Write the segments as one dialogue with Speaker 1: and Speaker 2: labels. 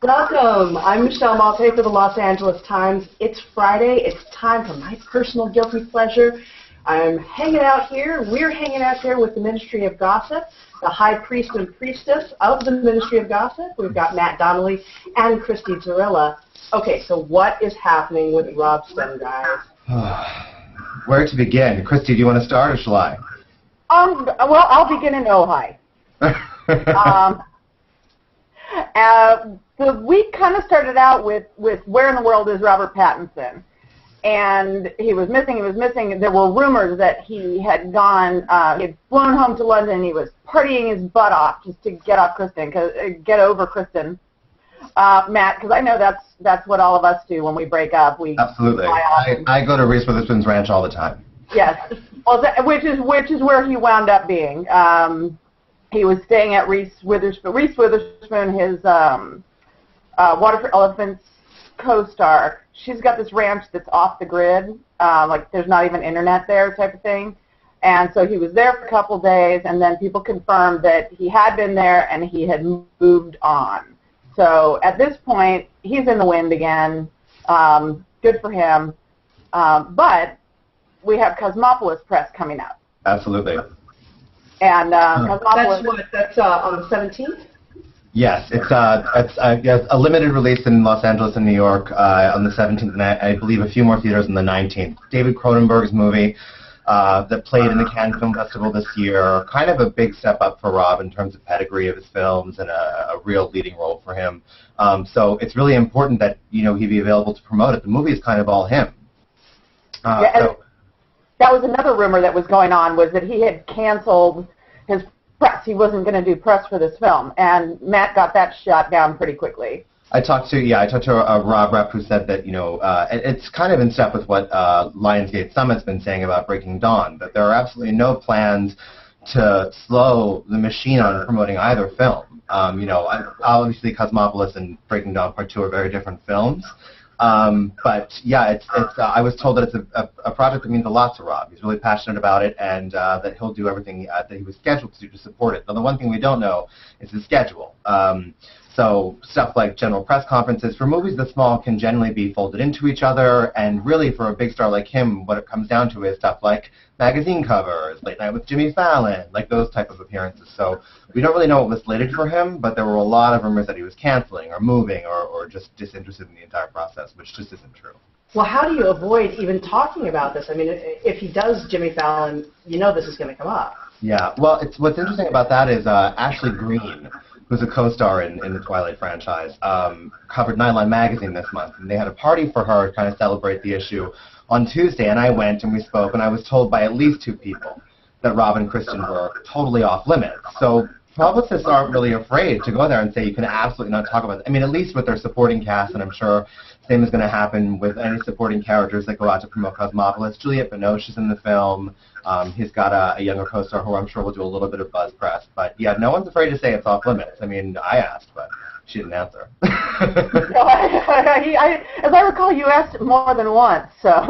Speaker 1: Welcome. I'm Michelle Malte for the Los Angeles Times. It's Friday. It's time for my personal guilty pleasure. I'm hanging out here. We're hanging out here with the Ministry of Gossip, the high priest and priestess of the Ministry of Gossip. We've got Matt Donnelly and Christy Zarilla. Okay, so what is happening with Robsten, guys?
Speaker 2: Where to begin? Christy, do you want to start or shall I?
Speaker 3: Well, I'll begin in Ojai. The week kind of started out with where in the world is Robert Pattinson? And he was missing. There were rumors that he had gone, he had flown home to London and he was partying his butt off just to get over Kristen. Matt, because I know that's what all of us do when we break up.
Speaker 2: Absolutely. I go to Reese Witherspoon's ranch all the time. Yes.
Speaker 3: Well, which is where he wound up being. He was staying at Reese Witherspoon, his Water for Elephants co-star. She's got this ranch that's off the grid, like there's not even internet there type of thing. And so he was there for a couple days, and then people confirmed that he had been there and he had moved on. So at this point, he's in the wind again. Good for him. But we have Cosmopolis press coming up.
Speaker 2: Absolutely.
Speaker 3: And Cosmopolis.
Speaker 1: That's on the 17th?
Speaker 2: Yes, it's a limited release in Los Angeles and New York on the 17th, and I believe a few more theaters on the 19th. David Cronenberg's movie that played in the Cannes Film Festival this year, kind of a big step up for Rob in terms of pedigree of his films and a real leading role for him. So it's really important that he be available to promote it. The movie is kind of all him.
Speaker 3: That was another rumor that was going on, was that he had canceled his press. He wasn't going to do press for this film, and Matt got that shot down pretty quickly. I talked to
Speaker 2: a Rob rep who said that it's kind of in step with what Lionsgate Summit's been saying about Breaking Dawn, that there are absolutely no plans to slow the machine on promoting either film. Obviously Cosmopolis and Breaking Dawn Part 2 are very different films. But yeah, I was told that it's a project that means a lot to Rob. He's really passionate about it, and that he'll do everything that he was scheduled to do to support it. Now, the one thing we don't know is his schedule. So stuff like general press conferences for movies this small can generally be folded into each other, and really for a big star like him, what it comes down to is stuff like magazine covers, Late Night with Jimmy Fallon, like those type of appearances. So we don't really know what was slated for him, but there were a lot of rumors that he was canceling or moving or just disinterested in the entire process, which just isn't true.
Speaker 1: Well, how do you avoid even talking about this? I mean, if he does Jimmy Fallon, this is going to come up.
Speaker 2: Yeah, well, what's interesting about that is Ashley Greene, who's a co-star in the Twilight franchise, covered Nylon Magazine this month, and they had a party for her to kind of celebrate the issue on Tuesday, and I went and we spoke, and I was told by at least 2 people that Rob and Kristen were totally off limits. So publicists aren't really afraid to go there and say you can absolutely not talk about it. I mean, at least with their supporting cast, and I'm sure the same is going to happen with any supporting characters that go out to promote Cosmopolis. Juliette Binoche is in the film. He's got a younger co-star who I'm sure will do a little bit of buzz press. But yeah, no one's afraid to say it's off limits. I mean, I asked, but she didn't answer.
Speaker 3: As I recall, you asked more than once, so.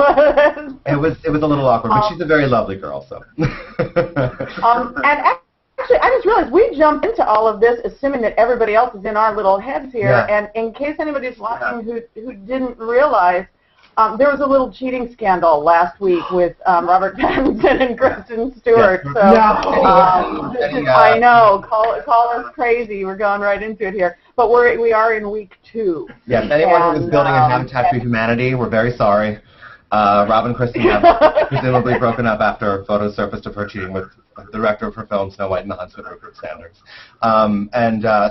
Speaker 2: It was a little awkward, but she's a very lovely girl, so.
Speaker 3: And actually, I just realized we jumped into all of this assuming that everybody else is in our little heads here,
Speaker 2: yeah.
Speaker 3: And in case anybody's watching who didn't realize, there was a little cheating scandal last week with Robert Pattinson and Kristen Stewart.
Speaker 2: Yes.
Speaker 3: So I know, call us crazy. We're going right into it here, but we are in week 2.
Speaker 2: Yes, anyone who was building a Habitat for Humanity, we're very sorry. Rob and Kristen have presumably broken up after photos surfaced of her cheating with the director of her film Snow White and the Huntsman, Rupert Sanders.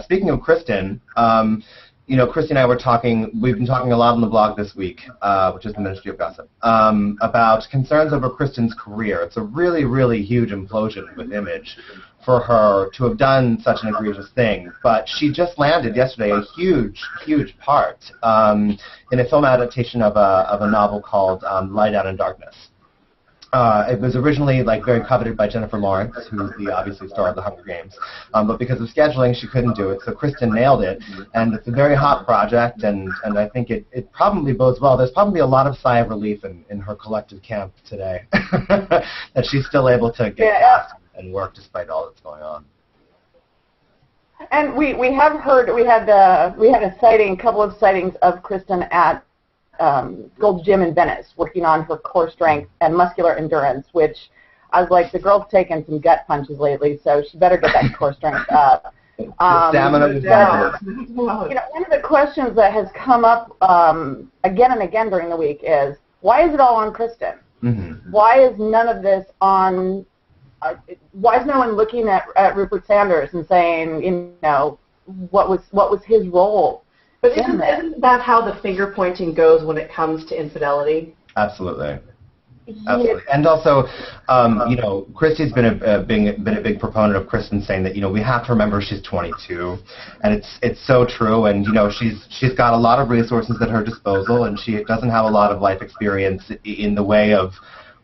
Speaker 2: Speaking of Kristen, Christy and I were talking, we've been talking a lot on the blog this week, which is the Ministry of Gossip, about concerns over Kristen's career. It's a really, really huge implosion with Image for her to have done such an egregious thing. But she just landed yesterday a huge, huge part in a film adaptation of a novel called Lie Down in Darkness. It was originally very coveted by Jennifer Lawrence, who's the obviously star of The Hunger Games, but because of scheduling, she couldn't do it. So Kristen nailed it, and it's a very hot project, and I think it probably bodes well. There's probably a lot of sigh of relief in her collective camp today that she's still able to get cast and work despite all that's going on.
Speaker 3: And we have heard, we had a sighting, a couple of sightings of Kristen at Gold's Gym in Venice, working on her core strength and muscular endurance, which I was like, the girl's taken some gut punches lately, so she better get that core strength up.
Speaker 2: Stamina is
Speaker 3: one of the questions that has come up again and again during the week is, why is it all on Kristen?
Speaker 2: Mm-hmm.
Speaker 3: Why is none of this on? Why is no one looking at Rupert Sanders and saying, what was his role?
Speaker 1: But isn't that how the finger pointing goes when it comes to infidelity?
Speaker 2: Absolutely. Absolutely. And also, Christy's been a big proponent of Kristen saying that, we have to remember she's 22, and it's so true. And she's got a lot of resources at her disposal, and she doesn't have a lot of life experience in the way of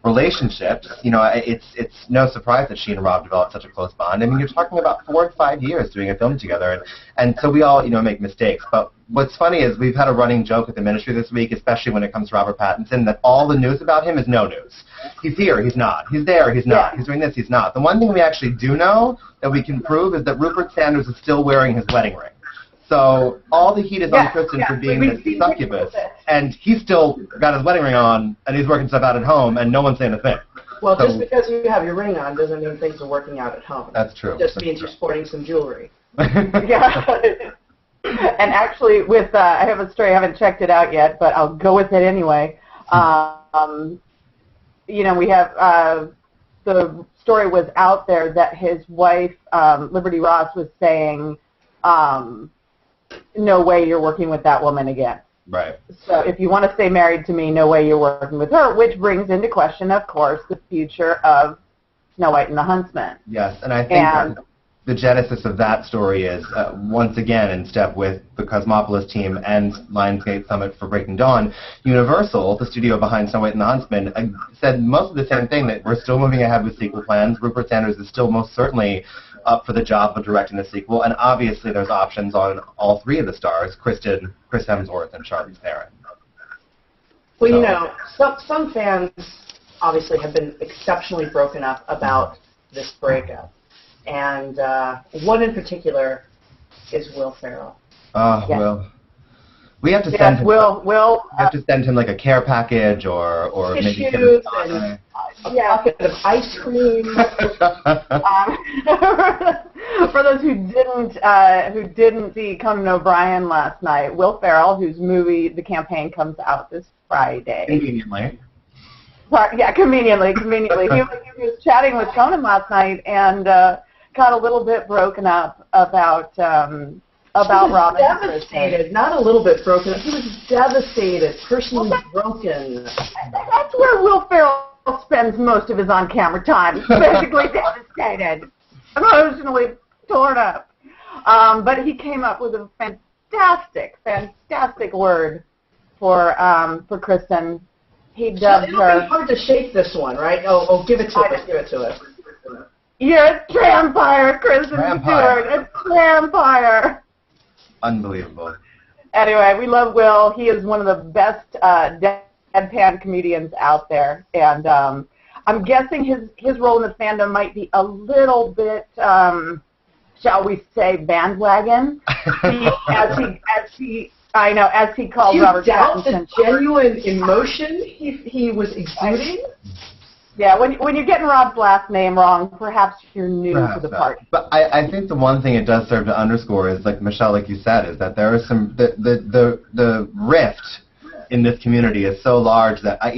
Speaker 2: relationships. It's no surprise that she and Rob developed such a close bond. I mean, you're talking about 4 or 5 years doing a film together, and so we all make mistakes. But what's funny is we've had a running joke at the ministry this week, especially when it comes to Robert Pattinson, that all the news about him is no news. He's here, he's not. He's there, he's not. He's doing this, he's not. The one thing we actually do know that we can prove is that Rupert Sanders is still wearing his wedding ring. So all the heat is on Kristen for being this succubus, and he's still got his wedding ring on, and he's working stuff out at home, and no one's saying a thing.
Speaker 1: Well, just because you have your ring on doesn't mean things are working out at home.
Speaker 2: That's true.
Speaker 1: It just means you're sporting some jewelry.
Speaker 3: Yeah. And actually, I have a story, I haven't checked it out yet, but I'll go with it anyway. We have, the story was out there that his wife, Liberty Ross, was saying, no way you're working with that woman again.
Speaker 2: Right.
Speaker 3: So if you want to stay married to me, no way you're working with her, which brings into question, of course, the future of Snow White and the Huntsman.
Speaker 2: Yes, and I think the genesis of that story is, once again, in step with the Cosmopolis team and Lionsgate Summit for Breaking Dawn, Universal, the studio behind Snow White and the Huntsman, said most of the same thing, that we're still moving ahead with sequel plans. Rupert Sanders is still most certainly up for the job of directing the sequel, and obviously there's options on all 3 of the stars, Chris Hemsworth, and Charlize Theron.
Speaker 1: Well, some fans obviously have been exceptionally broken up about this breakup. And one in particular is Will Ferrell.
Speaker 2: Oh, yes. Will. We have to send him. We have to send him like a care package or maybe give him
Speaker 1: a bucket of ice cream.
Speaker 3: For those who didn't see Conan O'Brien last night, Will Ferrell, whose movie The Campaign comes out this Friday.
Speaker 2: Conveniently.
Speaker 3: Yeah, conveniently. He was chatting with Conan last night and got a little bit broken up about Robin.
Speaker 1: Devastated, not a little bit broken up. He was devastated, personally broken.
Speaker 3: That's where Will Ferrell spends most of his on-camera time. Basically devastated, emotionally torn up. But he came up with a fantastic word for Kristen. He dubbed her.
Speaker 1: It'll be hard to shake this one, right? Oh, give it to us. Give it to us.
Speaker 3: You're a trampire, Kristen Stewart. A trampire.
Speaker 2: Unbelievable.
Speaker 3: Anyway, we love Will. He is one of the best deadpan comedians out there, and I'm guessing his role in the fandom might be a little bit, shall we say, bandwagon. As he called Robert Pattinson.
Speaker 1: The genuine emotion he was exuding.
Speaker 3: Yeah, when you're getting Rob's last name wrong, perhaps you're new to the party.
Speaker 2: But I think the one thing it does serve to underscore is, like Michelle, like you said, is that there is the rift in this community is so large that I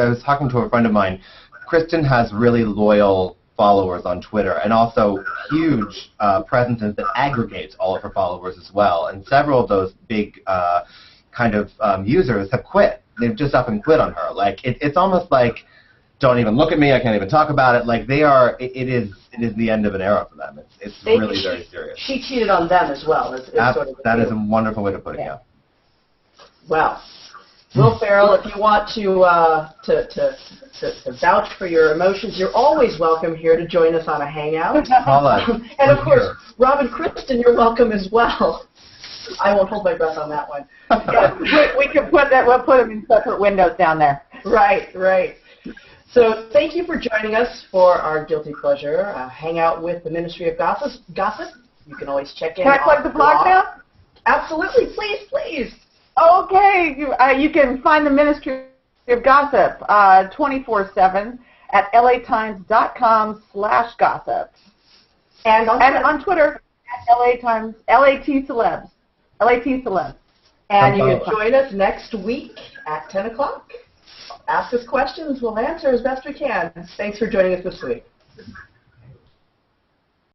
Speaker 2: was talking to a friend of mine. Kristen has really loyal followers on Twitter, and also huge presences that aggregates all of her followers as well. And several of those big users have quit. They've just up and quit on her. Like it's almost like, don't even look at me. I can't even talk about it. Like they are. It is the end of an era for them. It's really very serious.
Speaker 1: She cheated on them as well.
Speaker 2: That is a wonderful way to put it. Yeah.
Speaker 1: Well, Will Ferrell, if you want to vouch for your emotions, you're always welcome here to join us on a hangout.
Speaker 2: Call us.
Speaker 1: And of course, Robin Kristen, you're welcome as well. I won't hold my breath on that one.
Speaker 3: We can put that. We'll put them in separate windows down there.
Speaker 1: Right. So thank you for joining us for our Guilty Pleasure Hangout with the Ministry of Gossip. You can always check in.
Speaker 3: Can I plug the blog now?
Speaker 1: Absolutely. Please, please.
Speaker 3: Okay. You can find the Ministry of Gossip 24/7 at latimes.com/gossip.
Speaker 1: And
Speaker 3: on Twitter at LATimes, LAT Celebs.
Speaker 1: And you can join us next week at 10 o'clock. Ask us questions. We'll answer as best we can. Thanks for joining us this week.